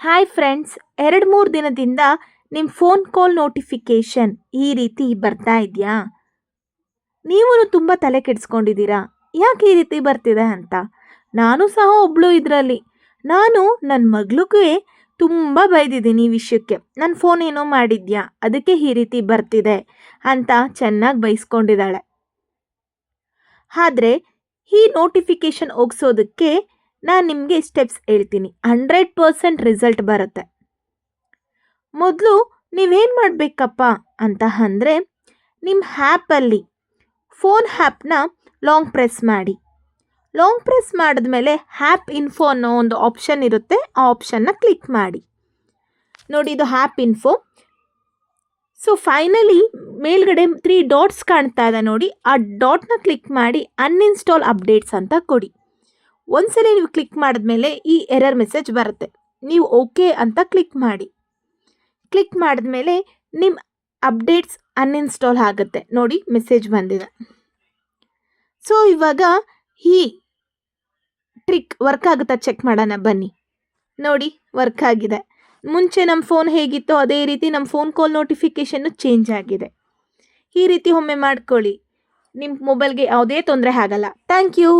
Hi friends, 2-3 ದಿನದಿಂದ ನಿಮ್ಮ phone call notification ಈ ರೀತಿ ಬರ್ತಾ ಇದೆಯಾ? ನೀವು ತುಂಬ ತಲೆ ಕೆಡಿಸ್ಕೊಂಡಿದ್ದೀರಾ, ಯಾಕೆ ಈ ರೀತಿ ಬರ್ತಿದೆ ಅಂತ. ನಾನು ಸಹ ಒಬ್ಳು ಇದರಲ್ಲಿ. ನಾನು ನನ್ನ ಮಗಳಿಗೂ ತುಂಬ ಬೈದಿದ್ದೀನಿ ಈ ವಿಷಯಕ್ಕೆ. ನನ್ನ ಫೋನ್ ಏನೋ ಮಾಡಿದ್ಯಾ, ಅದಕ್ಕೆ ಈ ರೀತಿ ಬರ್ತಿದೆ ಅಂತ ಚೆನ್ನಾಗಿ ಬೈಸ್ಕೊಂಡಿದ್ದಾಳೆ. ಆದರೆ ಈ ನೋಟಿಫಿಕೇಷನ್ ಹೋಗ್ಸೋದಕ್ಕೆ ನಾನು ನಿಮಗೆ ಸ್ಟೆಪ್ಸ್ ಹೇಳ್ತೀನಿ. 100% ರಿಸಲ್ಟ್ ಬರುತ್ತೆ. ಮೊದಲು ನೀವೇನು ಮಾಡಬೇಕಪ್ಪ ಅಂತ ಅಂದರೆ, ನಿಮ್ಮ ಆ್ಯಪಲ್ಲಿ ಫೋನ್ ಆ್ಯಪ್ನ ಲಾಂಗ್ ಪ್ರೆಸ್ ಮಾಡಿ. ಲಾಂಗ್ ಪ್ರೆಸ್ ಮಾಡಿದ್ಮೇಲೆ ಆ್ಯಪ್ ಇನ್ಫೋ ಅನ್ನೋ ಒಂದು ಆಪ್ಷನ್ ಇರುತ್ತೆ, ಆ ಆಪ್ಷನ್ನ ಕ್ಲಿಕ್ ಮಾಡಿ. ನೋಡಿ, ಇದು ಆ್ಯಪ್ ಇನ್ಫೋ. ಸೊ ಫೈನಲಿ ಮೇಲ್ಗಡೆ 3 ಡಾಟ್ಸ್ ಕಾಣ್ತಾ ಇದೆ ನೋಡಿ, ಆ ಡಾಟ್ನ ಕ್ಲಿಕ್ ಮಾಡಿ ಅನ್ಇನ್ಸ್ಟಾಲ್ ಅಪ್ಡೇಟ್ಸ್ ಅಂತ ಕೊಡಿ. ಒಂದ್ಸಲ ನೀವು ಕ್ಲಿಕ್ ಮಾಡಿದ್ಮೇಲೆ ಈ ಎರರ್ ಮೆಸೇಜ್ ಬರುತ್ತೆ. ನೀವು ಓಕೆ ಅಂತ ಕ್ಲಿಕ್ ಮಾಡಿ. ಕ್ಲಿಕ್ ಮಾಡಿದ್ಮೇಲೆ ನಿಮ್ಮ ಅಪ್ಡೇಟ್ಸ್ ಅನ್ಇನ್ಸ್ಟಾಲ್ ಆಗುತ್ತೆ. ನೋಡಿ, ಮೆಸೇಜ್ ಬಂದಿದೆ. ಸೊ ಇವಾಗ ಈ ಟ್ರಿಕ್ ವರ್ಕ್ ಆಗುತ್ತಾ ಚೆಕ್ ಮಾಡೋಣ ಬನ್ನಿ. ನೋಡಿ, ವರ್ಕ್ ಆಗಿದೆ. ಮುಂಚೆ ನಮ್ಮ ಫೋನ್ ಹೇಗಿತ್ತೋ ಅದೇ ರೀತಿ ನಮ್ಮ ಫೋನ್ ಕಾಲ್ ನೋಟಿಫಿಕೇಷನ್ನು ಚೇಂಜ್ ಆಗಿದೆ. ಈ ರೀತಿ ಒಮ್ಮೆ ಮಾಡ್ಕೊಳ್ಳಿ, ನಿಮ್ಮ ಮೊಬೈಲ್ಗೆ ಯಾವುದೇ ತೊಂದರೆ ಆಗಲ್ಲ. Thank you.